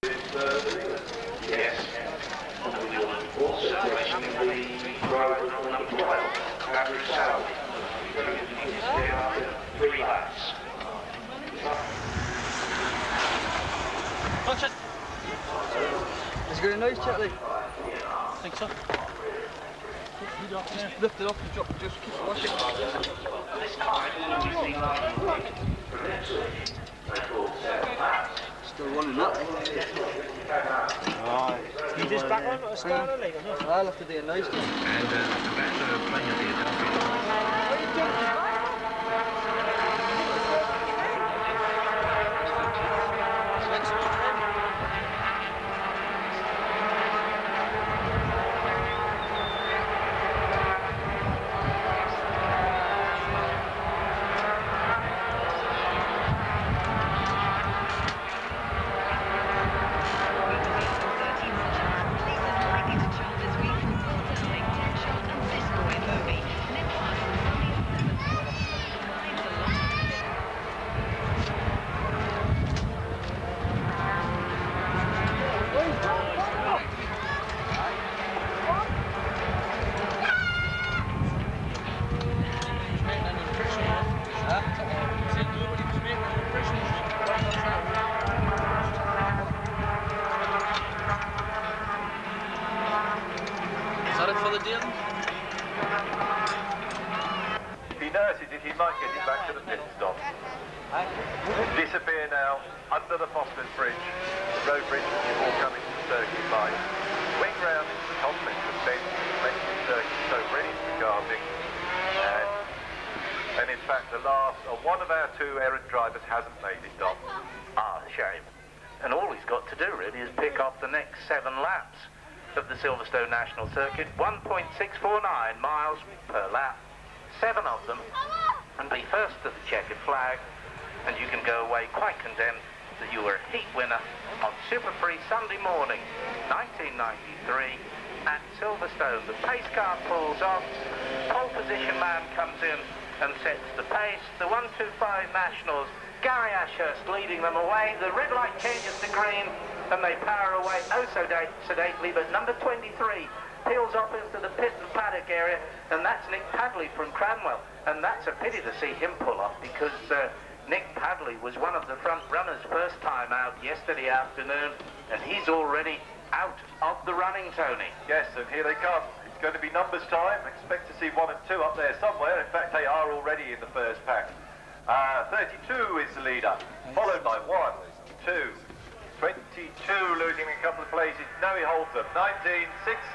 Yes. Also mentioning the driver on number 12, average salary. After 3 laps. Is it going nice, Charlie? I think so. Just lift it off the drop, just keep washing. Still running that. You just back on or start or later? I'll have to do a nice one. And the best of playing at the Adelphi. He nurses it, he might get it back to the pit stop. Disappear now, under the Foster's Bridge, the road bridge before coming to the circuit line. Wing round into the complimentary bend, circuit, so ready for karting. And in fact, one of our 2 errant drivers hasn't made it, Dom. Ah, shame. And all he's got to do really is pick off the next 7 laps of the Silverstone National Circuit, 1.649 miles per lap, 7 of them, and be first to the checkered flag, and you can go away quite content that you were a heat winner on Super Free Sunday morning, 1993, at Silverstone. The pace car pulls off, pole position man comes in and sets the pace. The 125 Nationals, Gary Ashurst leading them away. The red light changes to green and they power away oh so sedately, but number 23 peels off into the pit and paddock area, and that's Nick Padley from Cranwell. And that's a pity to see him pull off, because Nick Padley was one of the front runners first time out yesterday afternoon, and he's already out of the running, Tony. Yes, and here they come. It's going to be numbers time. Expect to see 1 and 2 up there somewhere. In fact, they are already in the first pack. 32 is the leader, followed by 1, 2, 22 losing a couple of places. No, he holds them. 19,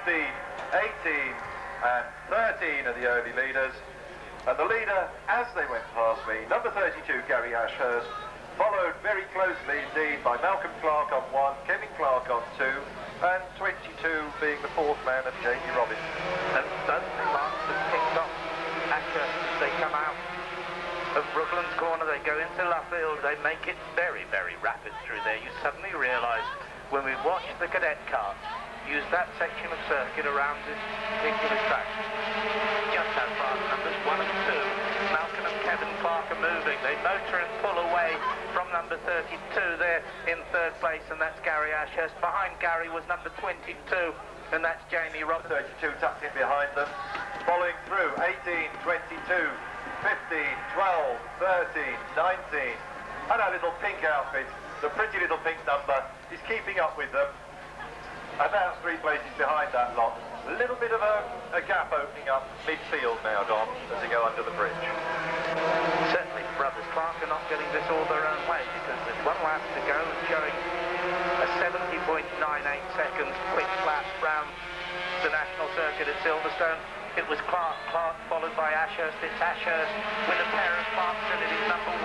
16, 18 and 13 are the early leaders. And the leader, as they went past me, number 32, Gary Ashurst, followed very closely indeed by Malcolm Clark on 1, Kevin Clark on 2, and 22 being the 4th man of Jamie Robinson. And suddenly Marks have picked off Ashurst as they come out of Brooklands Corner. They go into Luffield. They make it very, very rapid through there. You suddenly realise when we watched the cadet car use that section of circuit around this particular track, just how fast numbers 1 and 2, Malcolm and Kevin Clark are moving. They motor and pull away from number 32 there in 3rd place, and that's Gary Ashurst. Behind Gary was number 22, and that's Jamie Robinson. 32 tucked in behind them, following through 18, 22, 15, 12, 13, 19, and our little pink outfit, the pretty little pink number, is keeping up with them. About 3 places behind that lot. A little bit of a gap opening up midfield now, Don, as they go under the bridge. Certainly, brothers Clark are not getting this all their own way, because there's 1 lap to go, showing a 70.98 seconds quick lap round the National Circuit at Silverstone. It was Clark followed by Ashurst. It's Ashurst with a pair of Clarkson. It is number 1,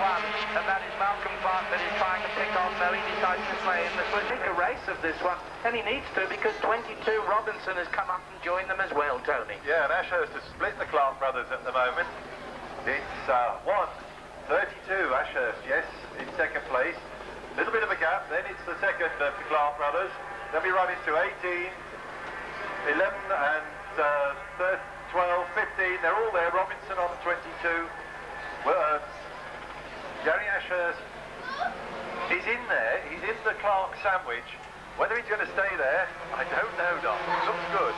and that is Malcolm Clark that is trying to pick off. No, he decides to play in the switch. A race of this one, and he needs to, because 22 Robinson has come up and joined them as well, Tony. Yeah, and Ashurst has split the Clark brothers at the moment. It's 1:32 Ashurst, yes, in 2nd place. A little bit of a gap, then it's the 2nd of the Clark brothers. Then we run into 18, 11 and 13. 12, 15, they're all there. Robinson on 22. Gary Ashurst He's in there. He's in the Clark sandwich. Whether he's going to stay there, I don't know, Don. Looks good.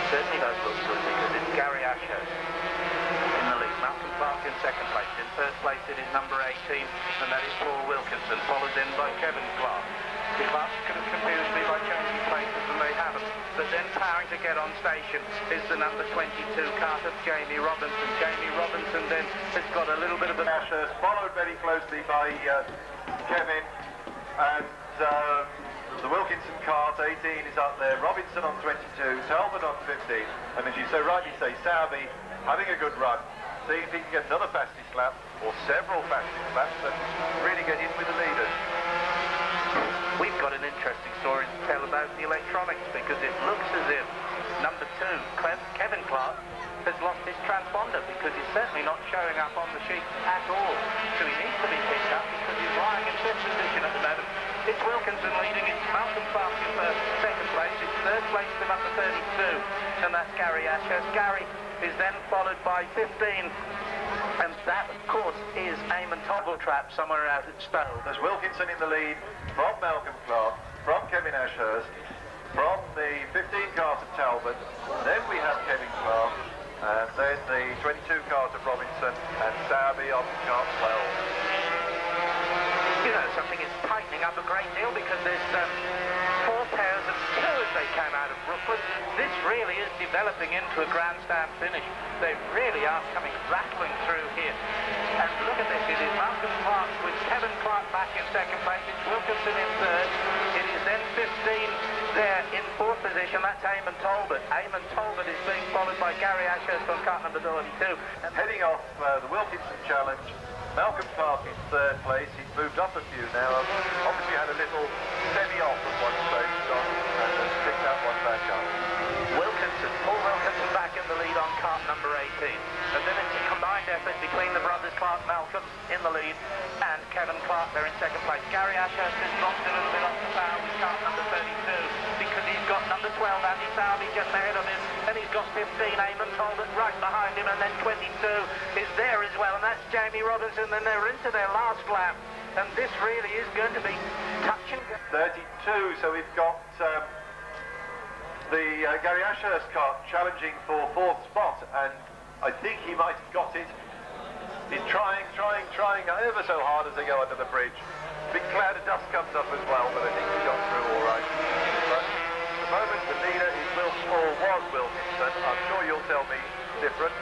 Certainly does look good because it's Gary Ashurst in the lead. Malcolm Clark in second place. In third place it is number 18, and that is Paul Wilkinson, followed in by Kevin Clark. The Clarks could have confused me by changing places, and they haven't. But then powering to get on station is the number 22 cart of Jamie Robinson. Jamie Robinson then has got a little bit of an... Ashurst followed very closely by Kevin, and the Wilkinson cart, 18, is up there. Robinson on 22, Talbot on 15, and as you so rightly say, Southey having a good run. See if he can get another fastest lap, or several fastest laps, and really get in with the leaders. We've got an interesting story to tell about the electronics, because it looks as if number 2, Kevin Clark, has lost his transponder, because he's certainly not showing up on the sheet at all. So he needs to be picked up because he's lying in 5th position at the moment. It's Wilkinson leading, it's Malcolm Clark in second place, it's third place to number 32, and that's Gary Ashurst. Gary is then followed by 15, and that, of course, is Eamon Toggle Trap somewhere out at Stowe. There's Wilkinson in the lead from Malcolm Clark, from Kevin Ashurst, from the 15 cart of Talbot, then we have Kevin Clark, and then the 22 cart of Robinson, and Southey on cart 12. You know, something is tightening up a great deal because there's 4 pairs of 2 as they came out of Brooklyn. This really is developing into a grandstand finish. They really are coming rattling through here. And look at this, it is Malcolm Clark with Kevin Clark back in second place. It's Wilkinson in third. It is then 15 there in 4th position. That's Eamon Talbot. Eamon Talbot is being followed by Gary Ashurst on cart number 32. And heading off the Wilkinson Challenge, Malcolm Clark in 3rd place. He's moved up a few now. Obviously had a little semi-off at one stage, Don, and has picked that one back up. Paul Wilkinson back in the lead on cart number 18. And then it's a combined effort between the brothers Clark Malcolm in the lead and Kevin Clark there in second place. Gary Ashurst has dropped a little bit off the bow with cart number 32 because he's got number 12, Andy Southey, just ahead of him. And he's got 15, Eamon Talbot right behind him, and then 22 is there as well, and that's Jamie Robinson. Then they're into their last lap, and this really is going to be touch and go. 32, so we've got the Gary Ashurst cart challenging for 4th spot, and I think he might have got it. He's trying ever so hard as they go under the bridge. Big cloud of dust comes up as well, but I think he got through all right. But at the moment, the leader is was Wilkinson. I'm sure you'll tell me different.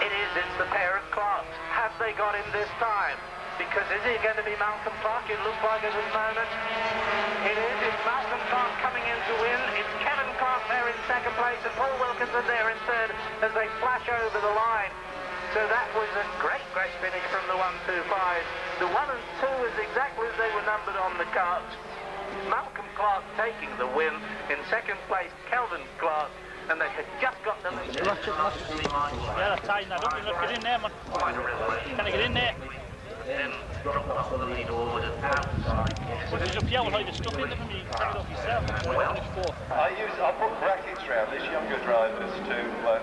It is, it's the pair of Clarks. Have they got him this time? Because is it going to be Malcolm Clark? It looks like at the moment. It is, it's Malcolm Clark coming in to win. It's Kevin Clark there in second place and Paul Wilkinson there in third as they flash over the line. So that was a great finish from the 1-2-5. The 1 and 2 is exactly as they were numbered on the carts. Malcolm Clark taking the win. In second place, Kelvin Clark, and they had just got the lead. Yeah, they're tying that up. Look, get in there, man. Can I get in there? Then drop off the lead over the outside. Well, there's a few like the stuff in there for me. You can take it off yourself. I put brackets around this younger drivers to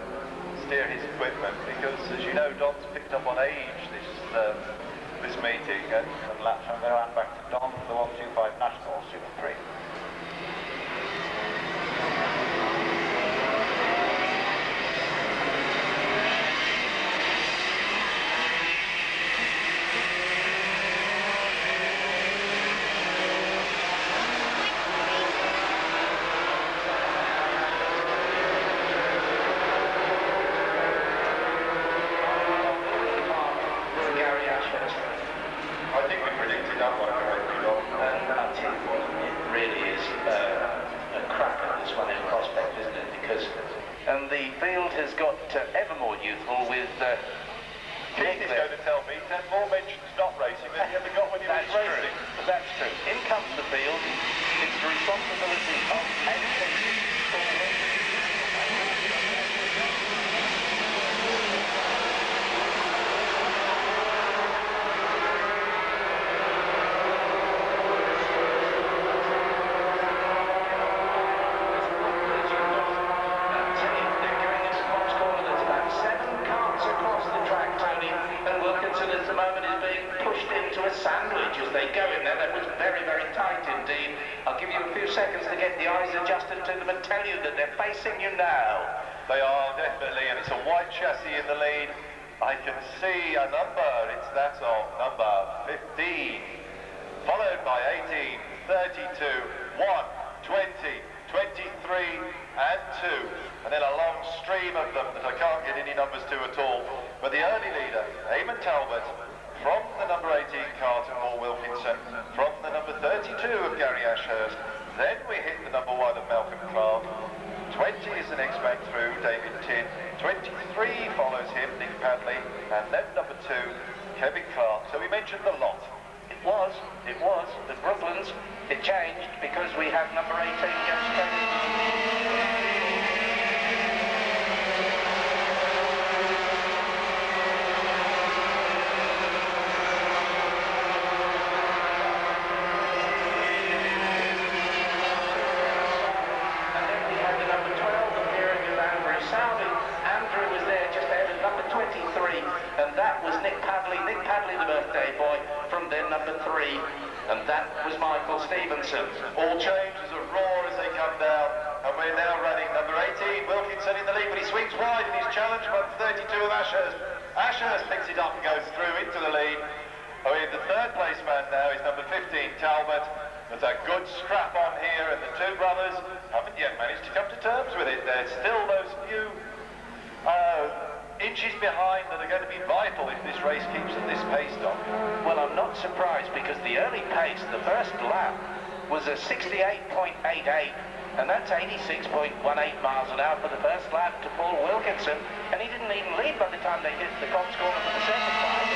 steer his equipment because, as you know, Don's picked up on age this meeting, and laps from there on back to Don for the 125 National Super 3. And the field has got ever more youthful with Keith is going to tell me 10 more mentions not racing than he ever got when he was racing. That's true. In comes the field. It's the responsibility of education. At the moment is being pushed into a Ashurst very, very tight indeed. I'll give you a few seconds to get the eyes adjusted to them and tell you that they're facing you now. They are definitely, and it's a white chassis in the lead. I can see a number, it's that of number 15, followed by 18, 32, 1, 20, 23 and 2, and then a long stream of them that I can't get any numbers to at all. But the early leader, Eamon Talbot, from the number 18 Carlton Moore Wilkinson, from the number 32 of Gary Ashurst, then we hit the number 1 of Malcolm Clark, 20 is the next man through, David Tin, 23 follows him, Nick Padley, and then number 2, Kevin Clark. So we mentioned the lot. It was, the Brooklands. It changed because we had number 18 get straight. And that was Nick Padley the birthday boy, from then number 3, and that was Michael Stevenson. All change as a roar as they come down, and we're now running number 18, Wilkinson in the lead, but he swings wide in his challenge by 32 of Ashurst. Ashurst picks it up and goes through into the lead. Oh, the third place man now is number 15, Talbot. There's a good scrap on here, and the two brothers haven't yet managed to come to terms with it. There's still those few inches behind that are going to be vital if this race keeps at this pace, Doc. Well, I'm not surprised because the early pace, the first lap, was a 68.88, and that's 86.18 miles an hour for the first lap to Paul Wilkinson, and he didn't even lead by the time they hit the Cox corner for the second lap.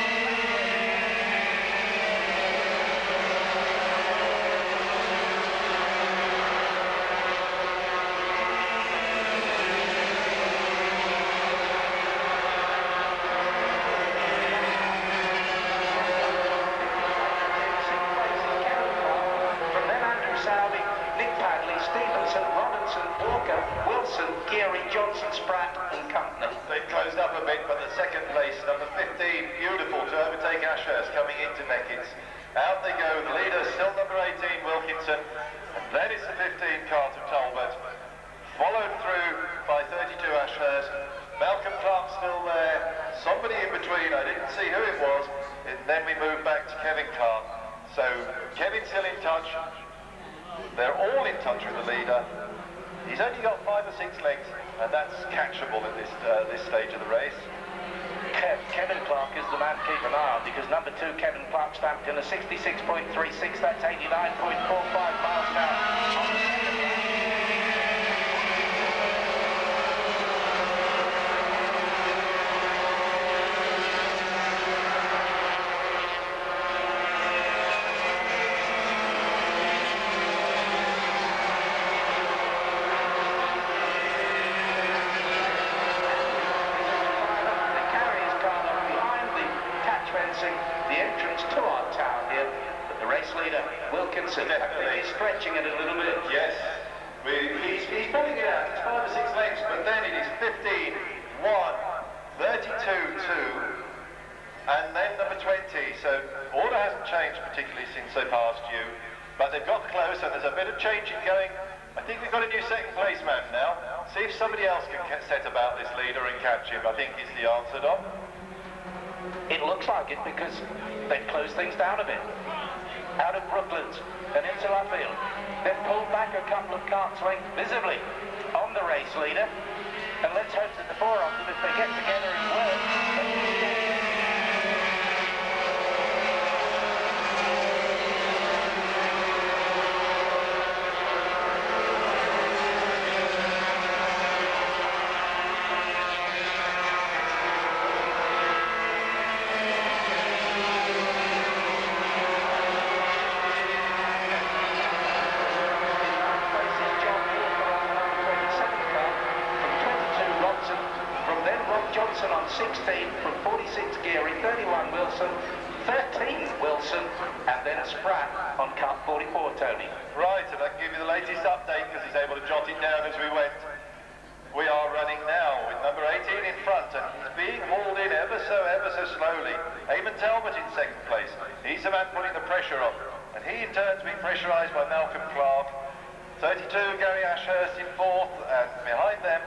They've closed up a bit, but the second place, number 15, beautiful to overtake Ashurst coming into Neckins. Out they go, the leader still number 18, Wilkinson, and then it's the 15, Carlton Talbot, followed through by 32, Ashurst. Malcolm Clark still there, somebody in between, I didn't see who it was, and then we move back to Kevin Clark. So Kevin's still in touch, they're all in touch with the leader. He's only got 5 or 6 lengths, and that's catchable at this stage of the race. Kevin Clark is the man to keep an eye on, because number 2, Kevin Clark, stamped in a 66.36, that's 89.45 miles an hour. The entrance to our town here, but the race leader, Wilkinson, is stretching it a little bit. Yes, he's pulling it out, it's 5 or 6 lengths, but then it is 15, 1, 32, 2, and then number 20, so order hasn't changed particularly since they passed you, but they've got close and there's a bit of changing going. I think we've got a new second place man now. See if somebody else can set about this leader and catch him, I think is the answer, Dom. It looks like it because they've closed things down a bit. Out of Brooklands and into Luffield. They've pulled back a couple of carts length visibly on the race leader. And let's hope that the 4 of them, if they get together and work, on 16 from 46 Geary, 31 Wilson, 13 Wilson, and then Spratt on car 44, Tony. Right, and I can give you the latest update because he's able to jot it down as we went. We are running now with number 18 in front, and he's being hauled in ever so slowly. Eamon Talbot in second place. He's the man putting the pressure on, and he in turn has been pressurised by Malcolm Clark. 32, Gary Ashurst in fourth, and behind them,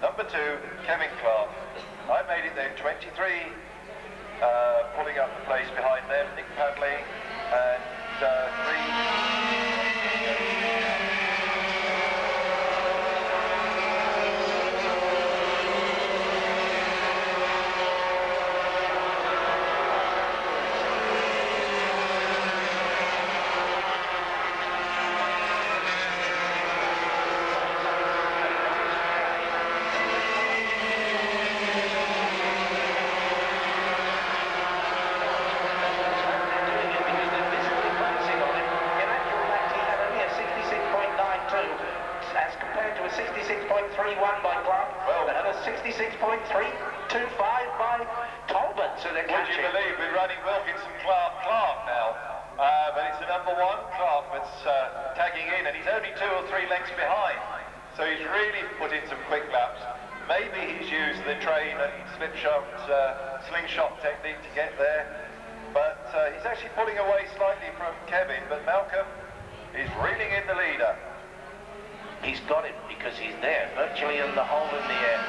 number 2, Kevin Clark. I made it then 23, pulling up the place behind them, Nick Padley, and 3. By Clark, and a 66.325 by Talbot, so they're catching. Would you believe we're running Wilkinson Clark now? But it's the number 1 Clark that's tagging in, and he's only 2 or 3 lengths behind. So he's really put in some quick laps. Maybe he's used the train and slingshot technique to get there. But he's actually pulling away slightly from Kevin, but Malcolm is reeling in the leader. He's got it because he's there, virtually in the hole in the air.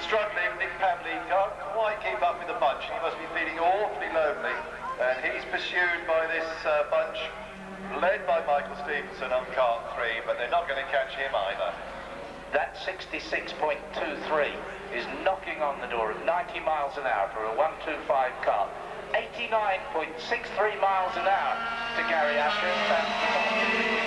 Struggling, Nick Padley can't quite keep up with the bunch. He must be feeling awfully lonely, and he's pursued by this bunch, led by Michael Stevenson on kart 3, but they're not going to catch him either. That 66.23 is knocking on the door of 90 miles an hour for a 125 kart. 89.63 miles an hour to Gary Ashurst.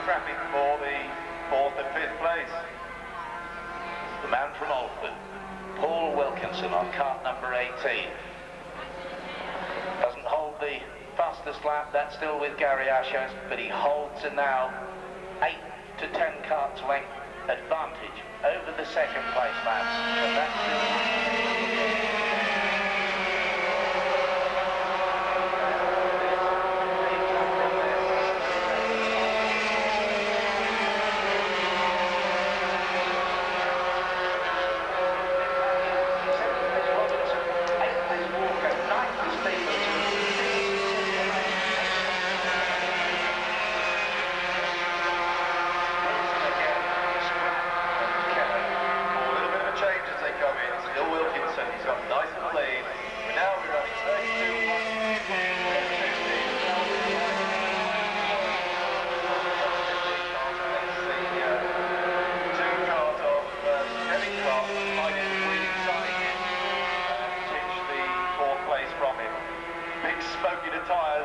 Scrapping for the 4th and 5th place. The man from Oldford, Paul Wilkinson on kart number 18. Doesn't hold the fastest lap, that's still with Gary Ashurst, but he holds a now 8 to 10 karts length advantage over the second place laps. And that's still...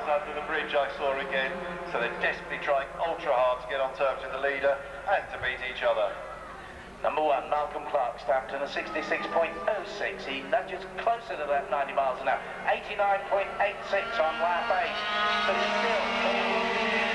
Under the bridge I saw again, so they're desperately trying ultra hard to get on terms with the leader and to beat each other. Number 1, Malcolm Clark, stamped in a 66.06. He nudges closer to that 90 miles an hour. 89.86 on lap 8, but he's still...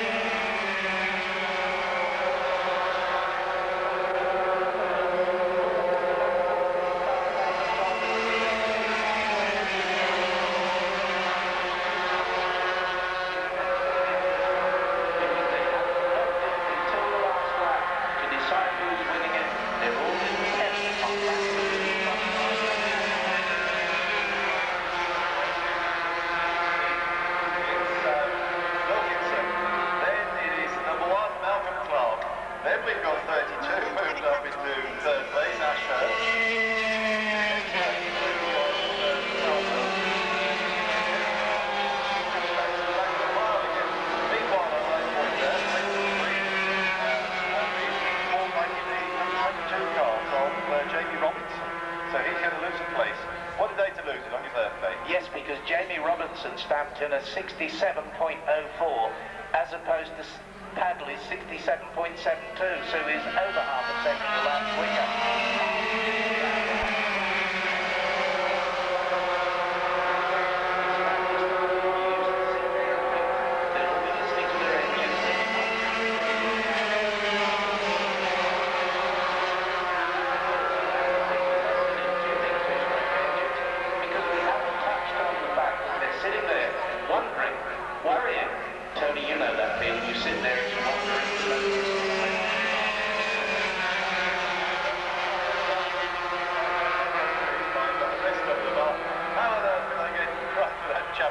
Wilkinson stamped in a 67.04, as opposed to Padley's 67.72, so he's over half a second a lap quicker.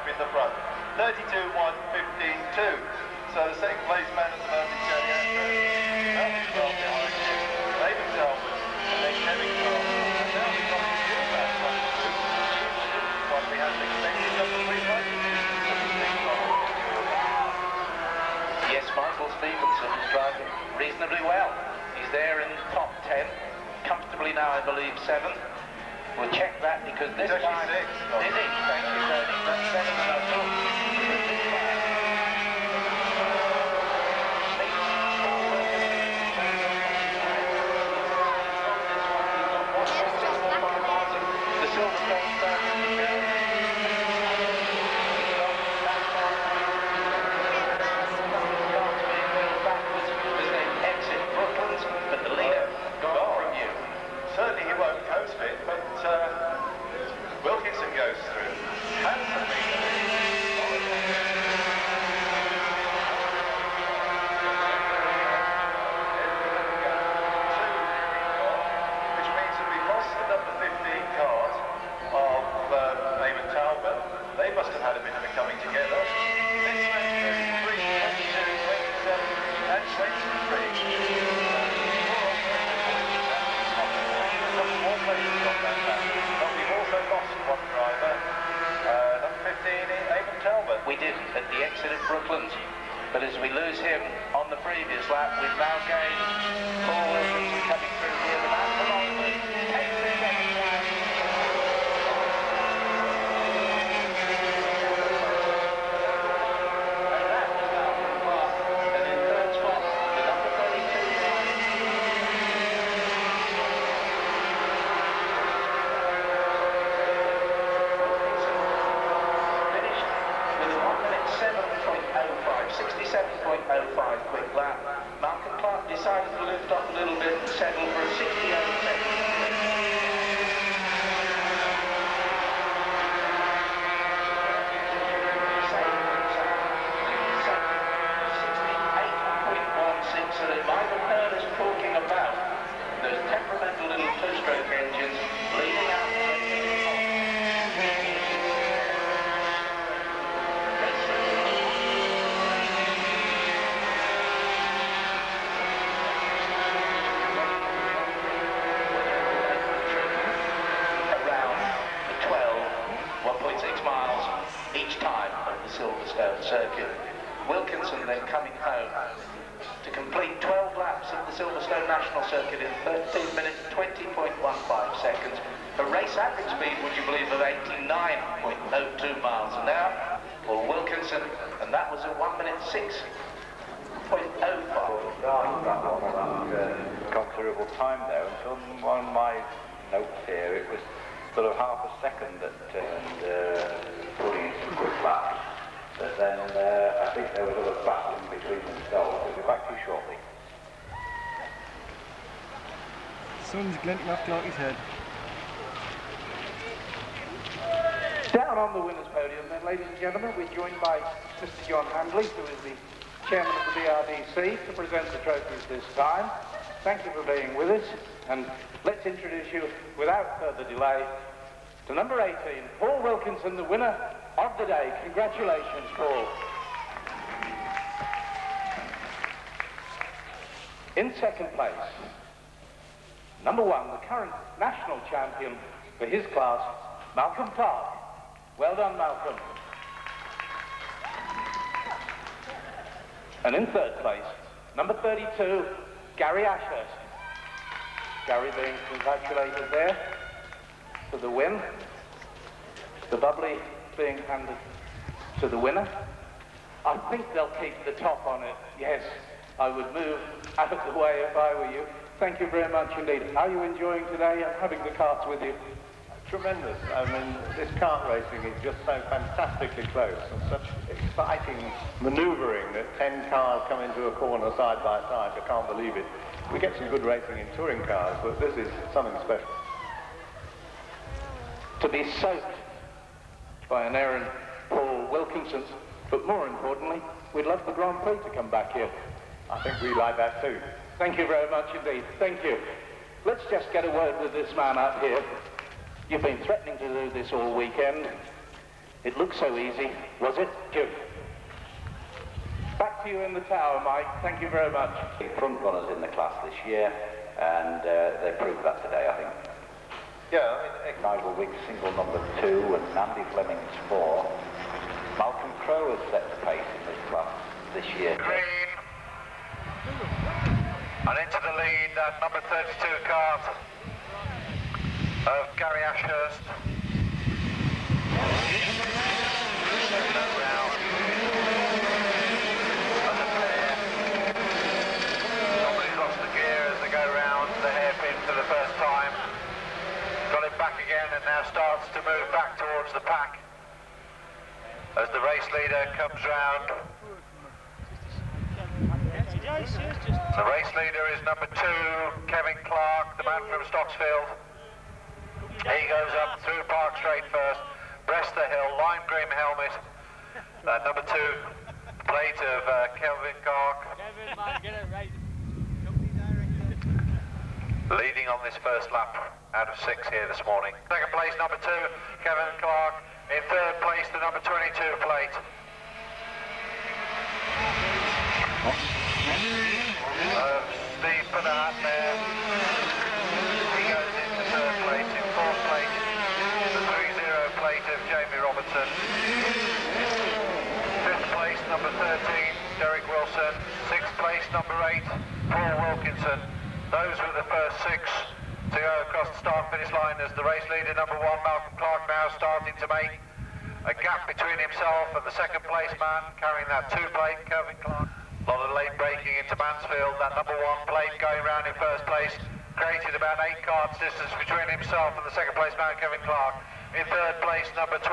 In the front, 32.1.15.2. So the second place man at the moment is Johnny Ashford. Well behind him, David Talbot, and then Kevin Cole. And now we've got to do that one we had expected number 3 places. Yes, Michael Stevenson is driving reasonably well. He's there in the top 10, comfortably now, I believe, 7th. We'll check that because this time... It's actually 6. Is it? Thank you, Tony. That's 7 and I thought. The Silverstone backwards as they exit Brooklands, but the leader gone from you. Certainly he won't coast it, but Wilkinson goes through. Handsomely. Which means that we've lost the number 15 cars of Eamon Talbot. They must have had a bit of a coming together. This one's 33, 22, 27 and 23. But we've also lost one driver, number 15, Eamon Talbot. We did at the exit of Brooklands, but as we lose him on the previous lap, we've now gained Paul Wilkinson coming through here. The man from Oxford takes the second lap. And that was Malcolm Clark, and in third spot, the number 32 driver. Finished with a 1 minute 7.05, 67.05 quick lap. Malcolm Clark decided to lift off a little bit and settle for a 68 second. So that Michael Pearl is talking about those temperamental little two-stroke engines leading out. Around the 1.6 miles each time of the Silverstone circuit. Wilkinson then coming home to complete 12 laps of the Silverstone National Circuit in 13 minutes 20.15 seconds. A race average speed, would you believe, of 89.02 miles an hour for Wilkinson, and that was a 1 minute 6.05. Considerable time there until on my notes here it was sort of half a second that turned pulling into quick laps. But then I think there was a little battling between themselves. We'll be back to you shortly. Sun's glinting off Clarky's head. Down on the winner's podium then, ladies and gentlemen, we're joined by Mr. John Handley, who is the chairman of the BRDC, to present the trophies this time. Thank you for being with us, and let's introduce you, without further delay, to number 18, Paul Wilkinson, the winner of the day. Congratulations, Paul. In second place, number 1, the current national champion for his class, Malcolm Clark. Well done, Malcolm. And in third place, number 32, Gary Ashurst. Gary being congratulated there for the win. The bubbly being handed to the winner. I think they'll keep the top on it. Yes, I would move out of the way if I were you. Thank you very much indeed. Are you enjoying today and having the karts with you? Tremendous. I mean, this kart racing is just so fantastically close and such exciting manoeuvring that 10 cars come into a corner side by side. I can't believe it. We get some good racing in touring cars, but this is something special. To be soaked by an errand Paul Wilkinson's, but more importantly, we'd love the Grand Prix to come back here. I think we like that too. Thank you very much indeed. Thank you. Let's just get a word with this man up here. You've been threatening to do this all weekend. It looked so easy, was it? Jim. Back to you in the tower, Mike. Thank you very much. The front runners in the class this year, and they proved that today, I think. Yeah, I mean, Nigel Wiggs single number 2 and Andy Fleming's 4. Malcolm Crowe has set the pace in this class this year. Green. And into the lead, that number 32 kart of Gary Ashurst. Somebody's lost the gear as they go round the hairpin for the first time. Got it back again and now starts to move back towards the pack as the race leader comes round. The race leader is number 2, Kevin Clark, the man from Stocksfield. He goes up through Park Straight first, breast the hill, lime green helmet. Number 2, plate of Kevin Clark. Leading on this first lap out of 6 here this morning. Second place, number 2, Kevin Clark. In third place, the number 22 plate. Steve put a hat there. He goes into third place. In fourth place, the 30 plate of Jamie Robertson. Fifth place, number 13, Derek Wilson. Sixth place, number 8, Paul Wilkinson. Those were the first 6 to go across the start-finish line as the race leader, number 1, Malcolm Clark, now starting to make a gap between himself and the second place man carrying that 2 plate, Kevin Clark. A lot of late braking into Mansfield. That number 1 plate going round in first place created about 8 karts distance between himself and the second place man, Kevin Clark. In third place, number 22.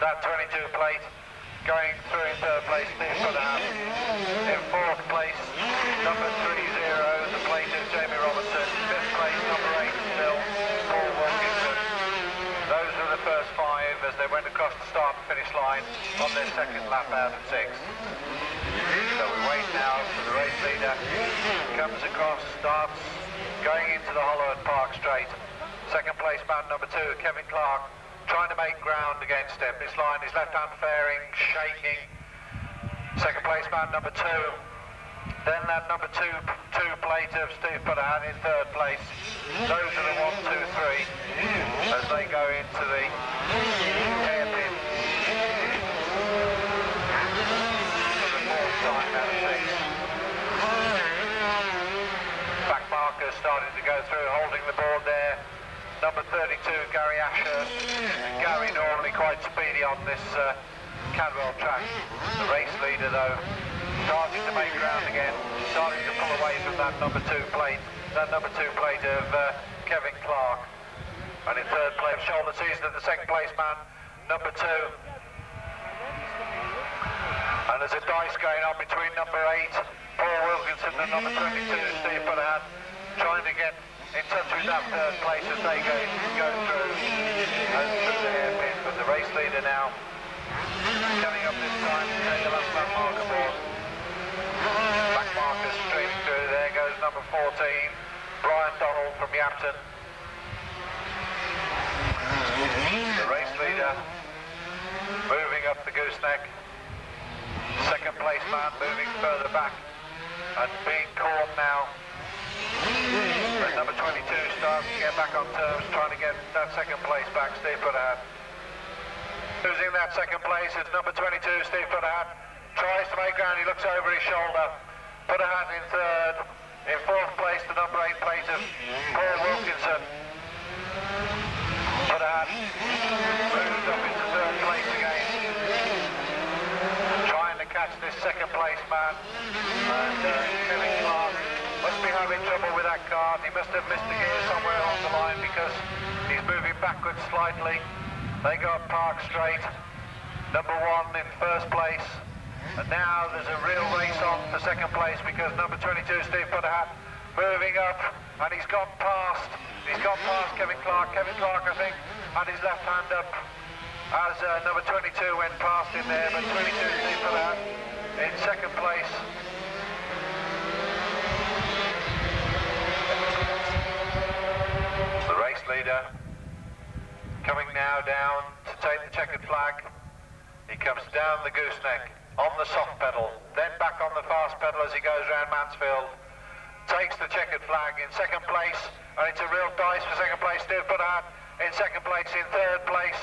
That 22 plate going through in third place, Steve Footerham. In fourth place, number 30, the plate of Jamie Robertson. Fifth place, number 8 still, Paul Wilkinson. Those were the first 5 as they went across the start and finish line on their second lap out of 6. So we wait now for the race leader. Comes across, starts going into the hollow at Park Straight. Second place man number 2, Kevin Clark, trying to make ground against him. This line, his left hand fairing, shaking. Second place man number 2. Then that number 2 plate of Steve Footerham in third place. Those are the 1, 2, 3 as they go into the hairpin. Back markers starting to go through, holding the board there. Number 32, Gary Ashurst. Gary normally quite speedy on this Cadwell track. The race leader though, starting to make ground again, starting to pull away from that number 2 plate. That number 2 plate of Kevin Clark. And in third place, shoulder season of the second place man, number 2. And there's a dice going on between number 8, Paul Wilkinson, and number 22, Steve Footerham, trying to get in touch with that third place as they go through the hairpin. But the race leader now coming up this time to take the last lap marker board. Back markers streaming through. There goes number 14, Brian Donald from Yapton. The race leader moving up the gooseneck. Second place man moving further back and being caught now. But number 22 starts to get back on terms, trying to get that second place back, Steve Footerham. Losing that second place is number 22, Steve Footerham. Tries to make ground, he looks over his shoulder. Footerham in third. In fourth place, the number 8 plate of Paul Wilkinson. Footerham moved up into third place again. this second place man. And Kevin Clark must be having trouble with that cart. He must have missed the gear somewhere along the line because he's moving backwards slightly. They got parked straight. Number 1 in first place. And now there's a real race on for second place because number 22, Steve Putterhat, moving up, and he's gone past Kevin Clark. Kevin Clark, I think, had his left hand up as number 22 went past him there, but 22, Steve Putterhat, in second place. The race leader coming now down to take the checkered flag. He comes down the gooseneck on the soft pedal, then back on the fast pedal as he goes round Mansfield. Takes the checkered flag in second place, and it's a real dice for second place. Steve Putterhat in second place. In third place,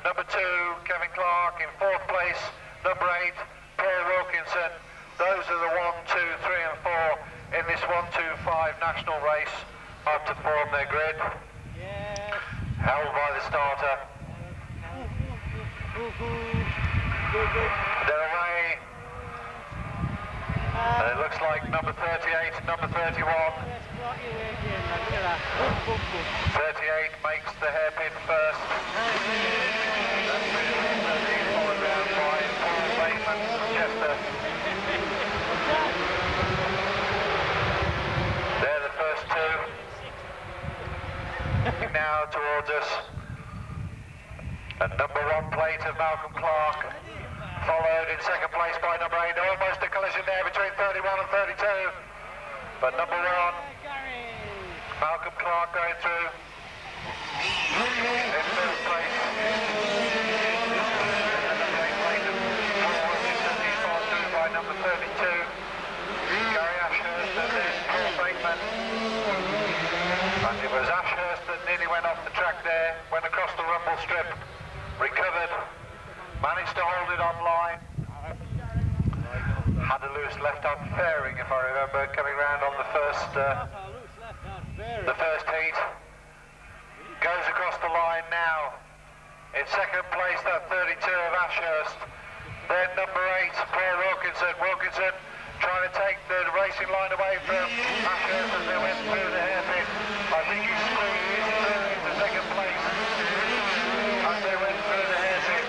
number 2, Kevin Clark. In fourth place, number 8, Paul Wilkinson. Those are the 1, 2, 3 and 4 in this 1-2-5 national race. Up to form their grid. Held by the starter. They're away. And it looks like number 38, number 31. 38 makes the hairpin first. Followed round by Paul Bateman from Chester. They're the first 2. Now towards us. And number 1 plate of Malcolm Clark, followed in second place by number 8. Almost a collision there between 31 and 32. But number 1, Malcolm Clark going through. In first place. By number 32. Gary Ashurst and then Paul Bateman. And it was Ashurst that nearly went off the track there, went across the rumble strip. Recovered, managed to hold it on line. Had a loose left-hand fairing, if I remember, coming round on the first heat. Goes across the line now. In second place, that 32 of Ashurst. Then number 8, Paul Wilkinson. Wilkinson trying to take the racing line away from Ashurst as they went through the hairpin. I think he squeezed through into second place as they went through the hairpin.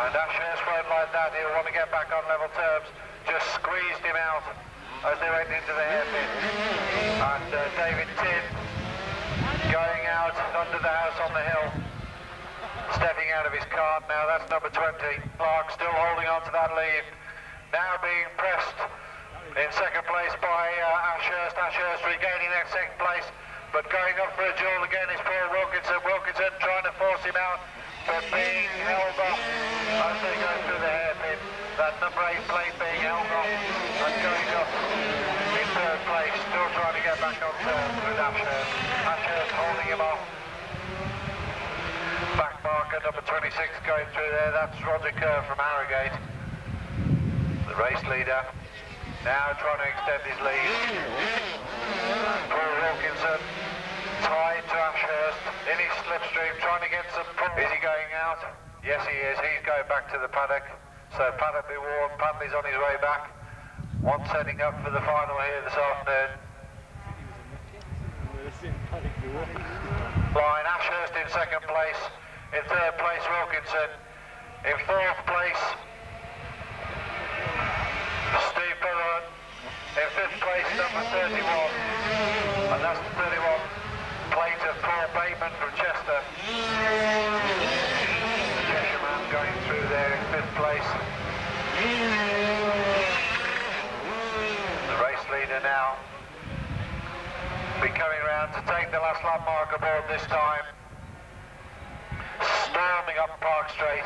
And Ashurst won't like that. He'll want to get back on level terms. Just squeezed him out as they went into the hairpin. And David Tin going out under the house on the hill. Stepping out of his cart now, that's number 20. Clark still holding on to that lead. Now being pressed in second place by Ashurst. Ashurst regaining that second place, but going up for a duel again is Paul Wilkinson. Wilkinson trying to force him out, but being held off as they go through the hairpin. That number 8 plate being held off and going up in third place, still trying to get back on terms with Ashurst. Ashurst holding him off. Back marker number 26 going through there, that's Roger Kerr from Harrogate. The race leader now trying to extend his lead. Paul Wilkinson tied to Ashurst in his slipstream, trying to get some... Is he going out? Yes, he is. He's going back to the paddock. So paddock be warned, Padley's on his way back. One setting up for the final here this afternoon. Line Ashurst in second place. In third place, Wilkinson. In fourth place, Steve Putterhat. In fifth place, number 31. And that's the 31 plate of Paul Bateman from Chester. The Cheshire man going through there in fifth place. The race leader now be coming round to take the last lap mark aboard this time. Storming up Park Straight.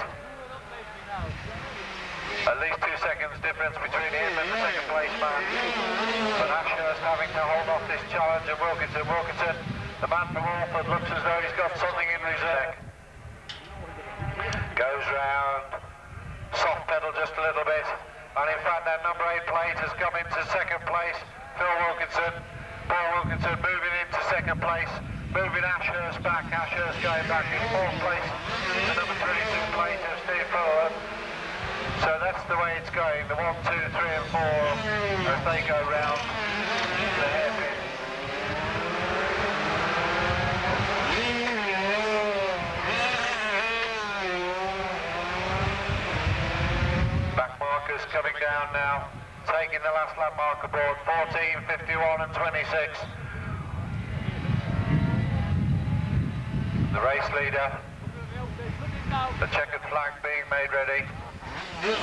At least 2 seconds difference between him and the second place man. But Ashurst having to hold off this challenge of Wilkinson. Wilkinson, the man from Alford, looks as though he's got something in reserve. Goes round, soft pedal just a little bit. And in fact that number 8 plate has come into second place. Phil Wilkinson. Paul Wilkinson moving into second place. Moving Ashurst back, Ashurst going back in fourth place. The number 32 plate of Steve Putterhat. So that's the way it's going, the 1, 2, 3 and 4 as they go round the hairpin. Back markers coming down now, taking the last lap marker board, 14, 51 and 26. The race leader, the checkered flag being made ready. And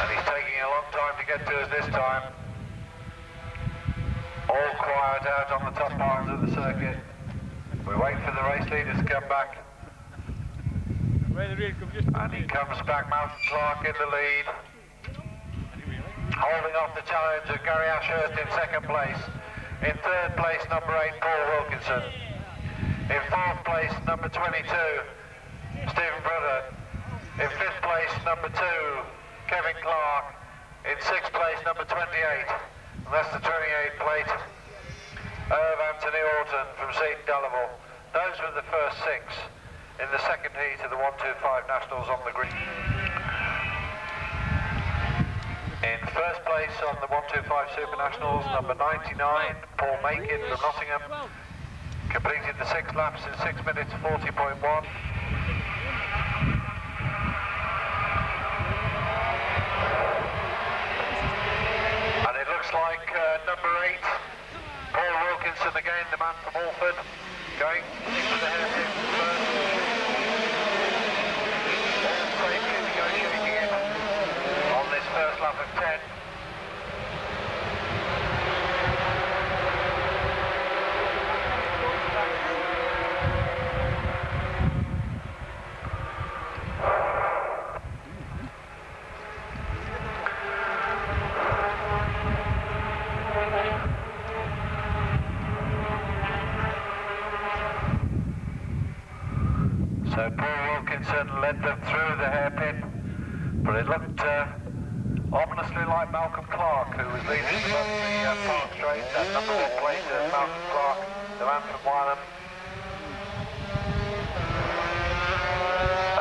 he's taking a long time to get to us this time. All quiet out on the top parts of the circuit. We wait for the race leaders to come back. And he comes back, Malcolm Clark in the lead. Holding off the challenge of Gary Ashurst in second place. In third place, number 8, Paul Wilkinson. In fourth place, number 22, Stephen Brother. In fifth place, number 2, Kevin Clark. In sixth place, number 28, and that's the 28 plate of Anthony Orton from Seaton Delaval. Those were the first 6 in the second heat of the 125 Nationals on the green. In first place on the 125 Super Nationals, number 99, Paul Makin from Nottingham, completed the 6 laps in 6 minutes 40.1. And it looks like number 8, Paul Wilkinson again, the man from Alford, going into the hairpin first. All safely negotiating it on this first lap of 10. So Paul Wilkinson led them through the hairpin, but it looked ominously like Malcolm Clark, who was leading them up the Park Straight. That number 1 plate of Malcolm Clark, the man from Wylam.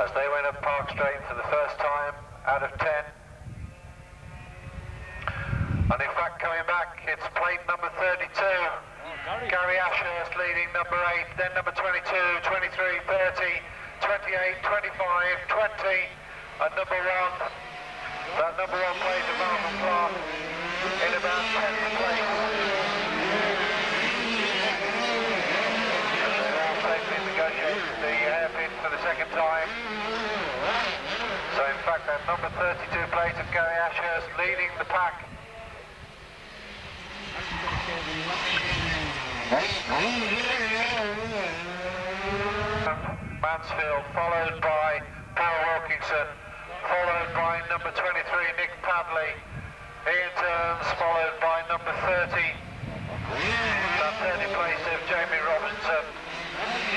As they went up Park Straight for the first time out of 10. And in fact, coming back, it's plate number 32. Gary Ashurst leading number 8, then number 22, 23, 30, 28, 25, 20, and number 1. That number 1 plate of Malcolm Clark in about 10th place. And they're all safely negotiating the hairpin for the second time. So in fact, that number 32 plate of Gary Ashurst leading the pack. Mansfield, followed by Paul Wilkinson, followed by number 23, Nick Padley. Ian Turns, followed by number 30, the 30 place of Jamie Robinson.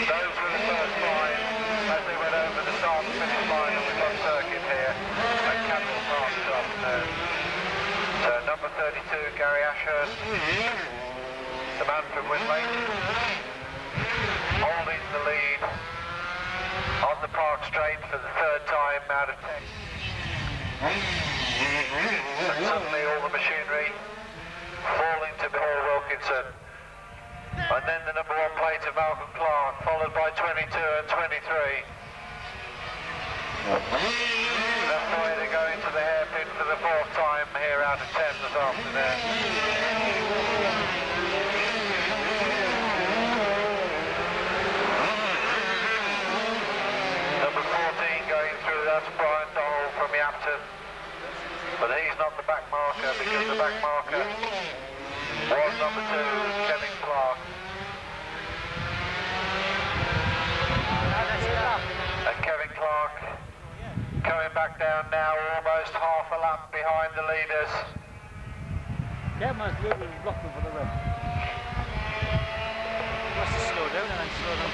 Those were the first 5 as they went over the start and finish line of the club circuit here at Cadwell Park this afternoon. So number 32, Gary Ashurst, the man from Winlake, holding the lead on the Park Straight for the 3rd time out of 10. And suddenly all the machinery falling to Paul Wilkinson. And then the number 1 plate of Malcolm Clark, followed by 22 and 23. That's the way they go into the hairpin for the 4th time here out of 10 this afternoon. Number 14 going through, that's Brian Donald from Yapton. But he's not the back marker, because the back marker was number 2, Kevin Clark. And Kevin Clark coming back down now, almost half a lap behind the leaders. Cameron's moving and blocking for the red. Wants to slow down and then slow down.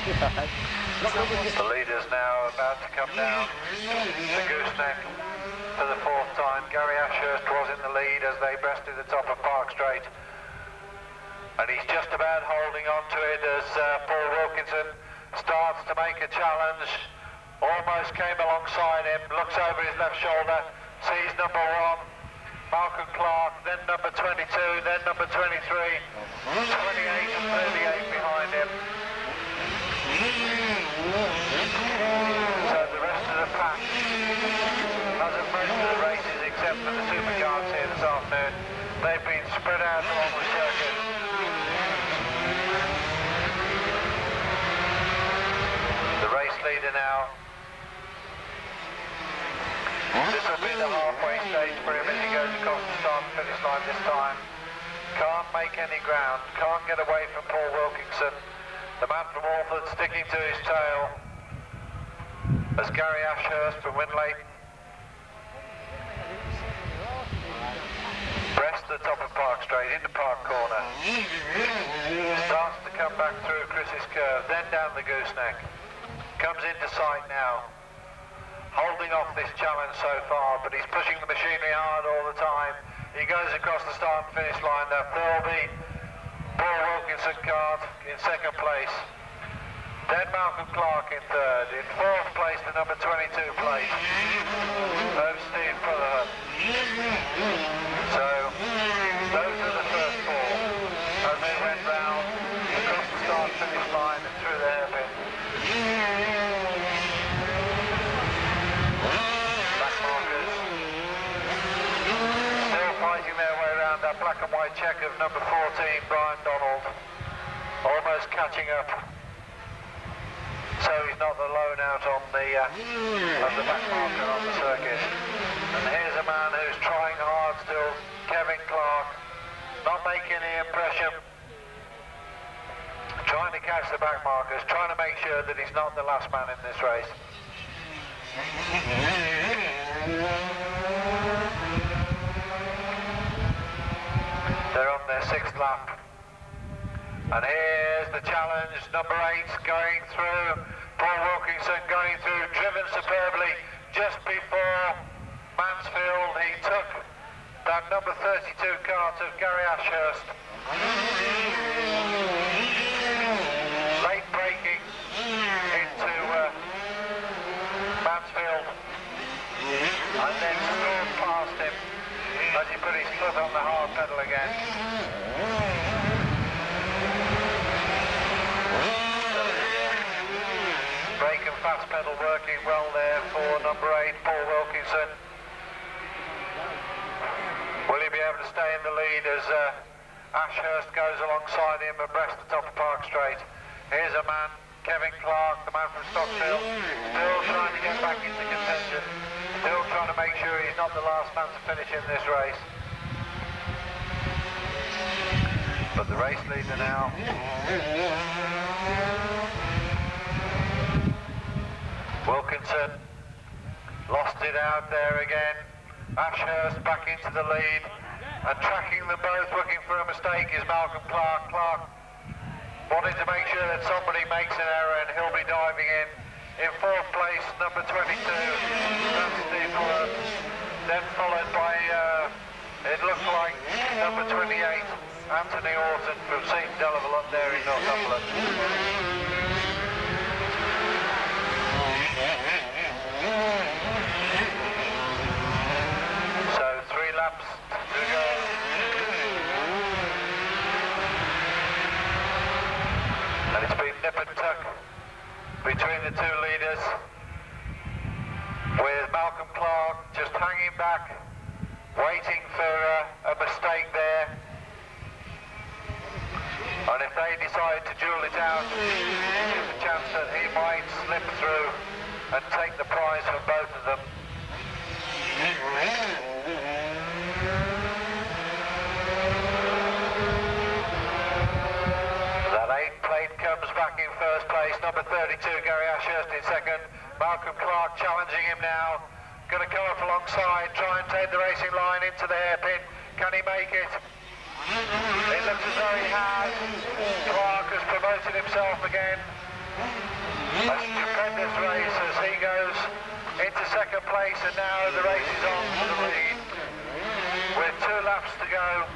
The leaders now about to come down the gooseneck for the 4th time. Gary Ashurst was in the lead as they breasted the top of Park Straight. And he's just about holding on to it as Paul Wilkinson starts to make a challenge. Almost came alongside him, looks over his left shoulder, sees number 1, Malcolm Clark, then number 22, then number 23, 28 and 38 behind him. So the rest of the pack hasn't most of the races except for the supercars here this afternoon. They've been spread out along the circuit. The race leader now. This will be the halfway stage for him as he goes across the start and finish line this time. Can't make any ground, can't get away from Paul Wilkinson. The man from Alford sticking to his tail as Gary Ashurst from Winleyton. Breast to the top of Park Straight, into Park Corner. Starts to come back through Chris's curve, then down the gooseneck. Comes into sight now. Holding off this challenge so far, but he's pushing the machinery hard all the time. He goes across the start and finish line. There will be Paul Wilkinson card in second place. Then Malcolm Clark in third. In fourth place, the number 22 place of Steve Brotherhood. So, those are the first four as they went round across the start and finish line and through the hairpin. Fighting their way around that black and white check of number 14, Brian Donald, almost catching up. So he's not alone out on the back marker on the circuit. And here's a man who's trying hard still, Kevin Clark, not making any impression, trying to catch the back markers, trying to make sure that he's not the last man in this race. They're on their 6th lap. And here's the challenge, number 8 going through, Paul Wilkinson going through, driven superbly just before Mansfield. He took that number 32 cart of Gary Ashurst. Late braking into Mansfield. And then stormed past him as he put his foot on the hard pedal again. Brake and fast pedal working well there for number 8, Paul Wilkinson. Will he be able to stay in the lead as Ashurst goes alongside him abreast the top of Park Straight? Here's a man, Kevin Clark, the man from Stockfield, still trying to get back into contention. Still trying to make sure he's not the last man to finish in this race. But the race leader now. Wilkinson lost it out there again. Ashurst back into the lead. And tracking them both, looking for a mistake, is Malcolm Clark. Clark wanting to make sure that somebody makes an error and he'll be diving in. In fourth place, number 22, that's Steve Fuller. Then followed by, it looks like number 28, Anthony Orton from St. Delaval up there in Northumberland. So 3 laps to go. And it's been nip and tuck between the two leaders, with Malcolm Clark just hanging back, waiting for a mistake there. And if they decide to duel it out, there's a chance that he might slip through and take the prize from both of them. That 8 plate comes back in first place, number 32, Gary Ashurst in second. Malcolm Clark challenging him now. Going to come up alongside, try and take the racing line into the hairpin. Can he make it? It looks as though he has. Clark has promoted himself again. A stupendous race as he goes into second place, and now the race is on for the lead with 2 laps to go.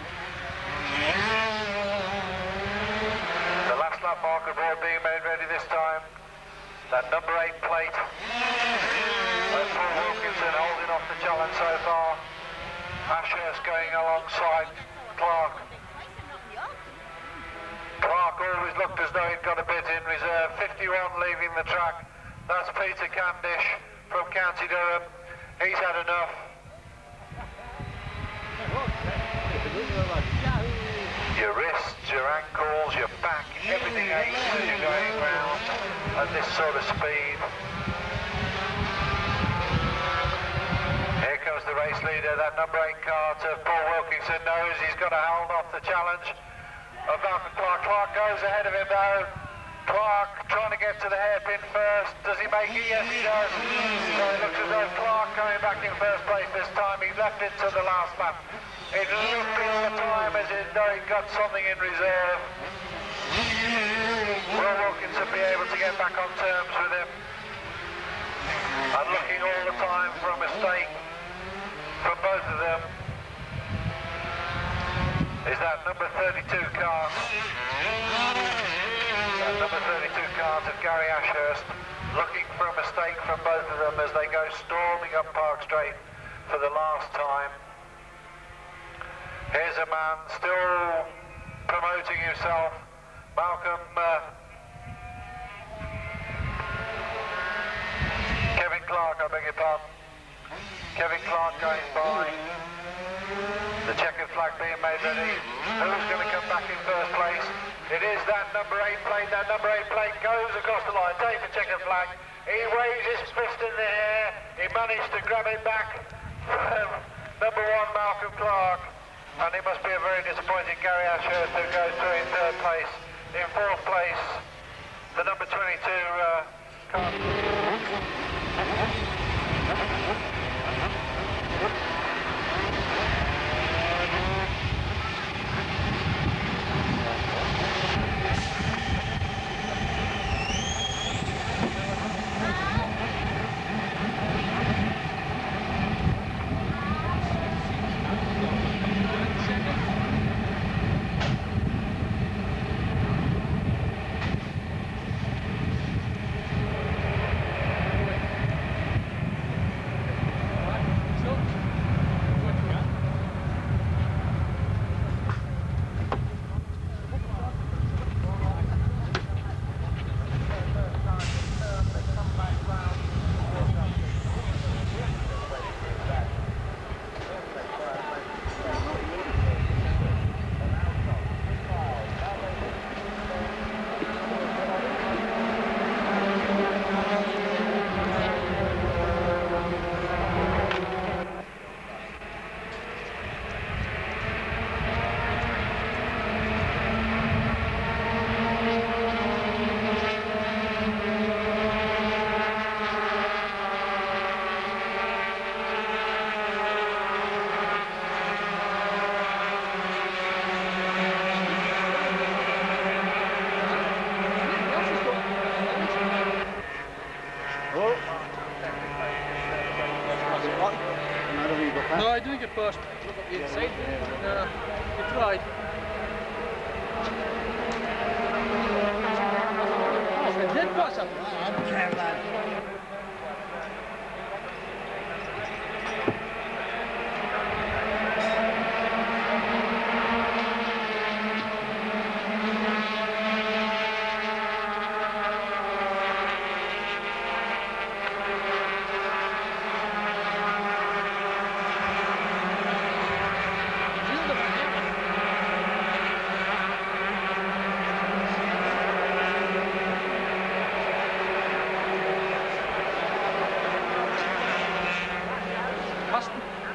lap marker board being made ready this time. That number 8 plate. That's Paul Wilkinson holding off the challenge so far. Ashurst going alongside Clark. Clark always looked as though he'd got a bit in reserve. 51 leaving the track. That's Peter Candish from County Durham. He's had enough. Your wrists, your ankles, your back, everything aches as you're going round at this sort of speed. Here comes the race leader, that number 8 car to Paul Wilkinson knows he's got to hold off the challenge of Malcolm Clark. Clark goes ahead of him though. Clark trying to get to the hairpin first. Does he make it? Yes, he does. So it looks as though Clark coming back in first place this time. He left it to the last lap. It looked all the time as though he'd got something in reserve. Will Wilkinson be able to get back on terms with him? And looking all the time for a mistake from both of them. Is that number 32 car? That number 32 car of Gary Ashurst, looking for a mistake from both of them as they go storming up Park Straight for the last time. Here's a man still promoting himself, Malcolm, Kevin Clark, I beg your pardon. Kevin Clark going by. The checkered flag being made ready. Who's going to come back in first place? It is that number 8 plate. That number 8 plate goes across the line, takes the checkered flag. He waves his fist in the air. He managed to grab it back from number 1 Malcolm Clark. And it must be a very disappointing Gary Ashurst who goes through in 3rd place. In 4th place, the number 22 car. No, I didn't get past. You tried. Oh, I did pass up. I don't care that.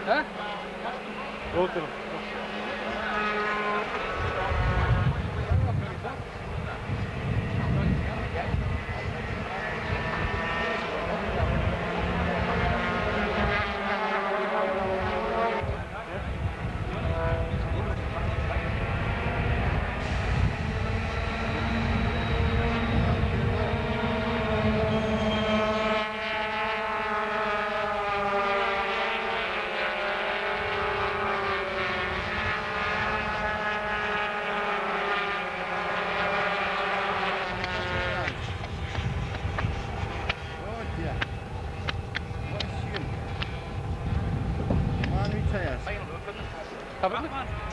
Huh? Outro. Have a look.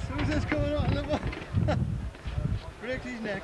Who's this coming on? Breaks his neck.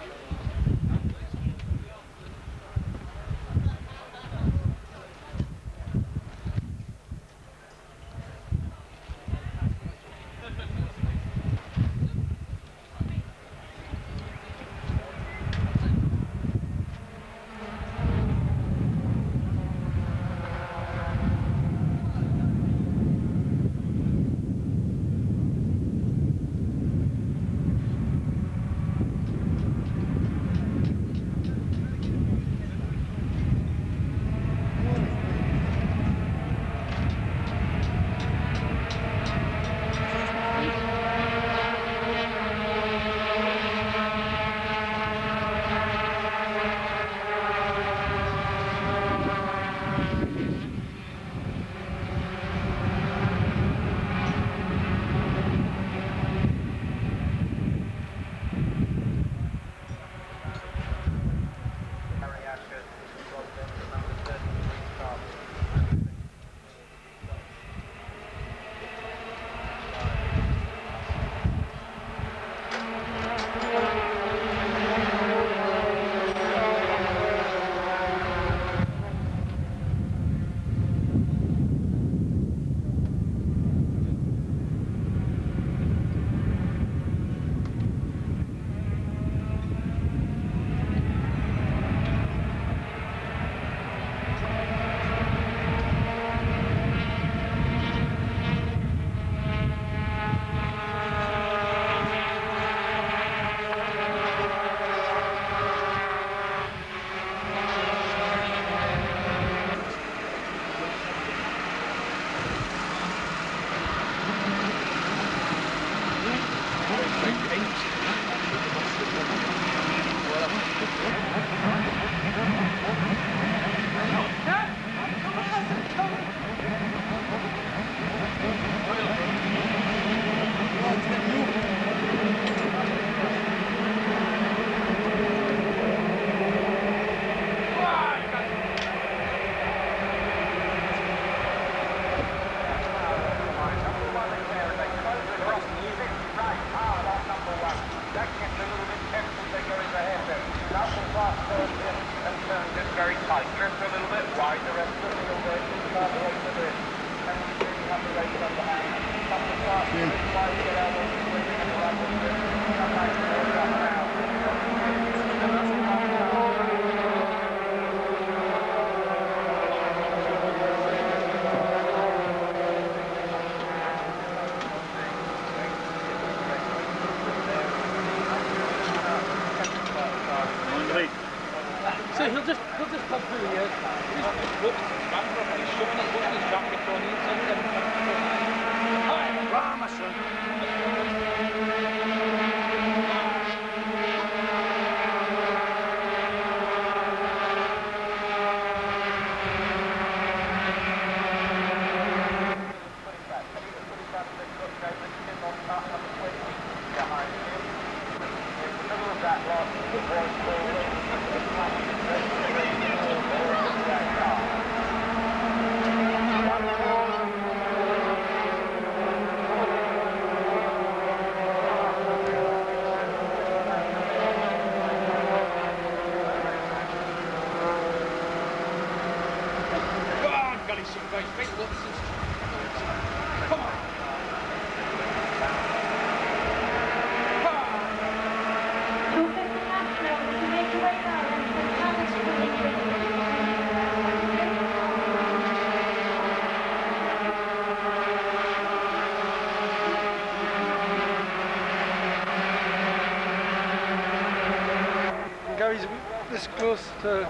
Gary's this close to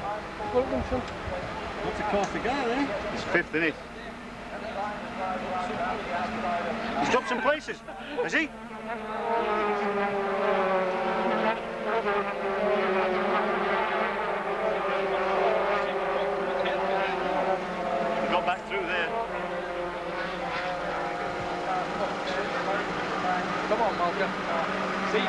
Wilkinson. What's the course to go there? It's fifth, isn't it? He's dropped some places, has he? He got back through there. Come on, Malcolm. See?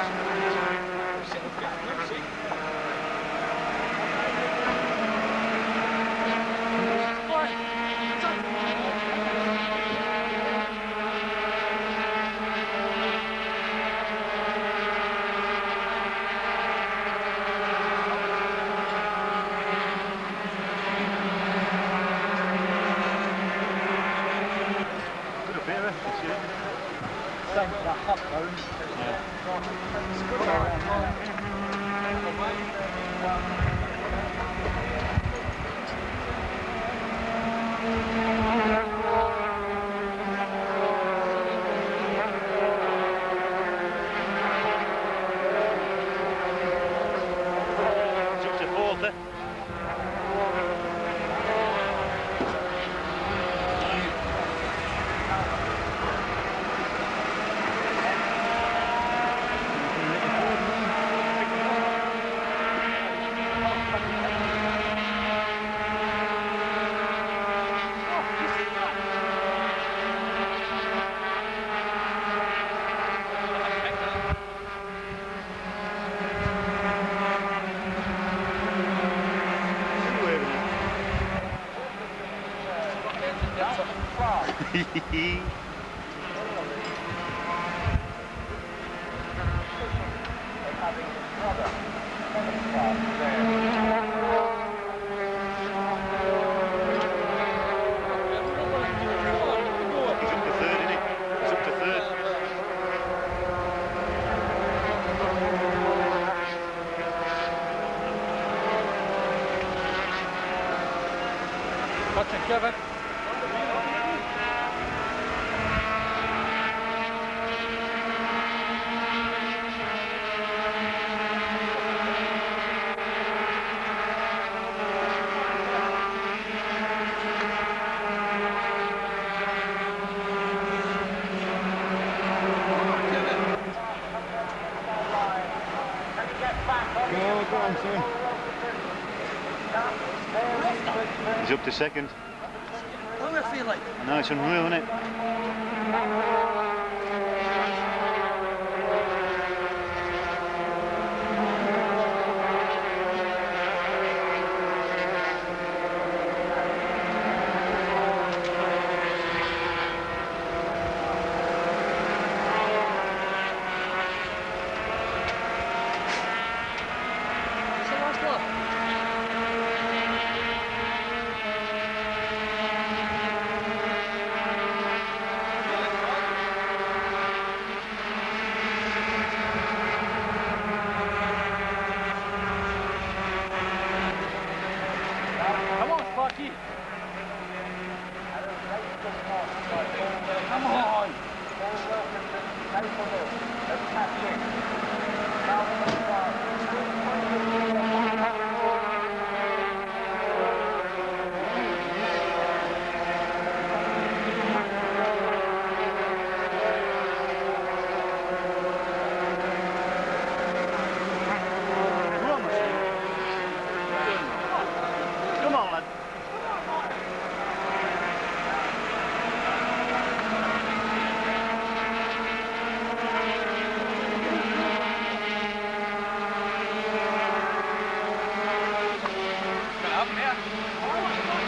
Kevin. Go on, sir. He's up to second. What do I feel like? No, it's unreal, isn't it?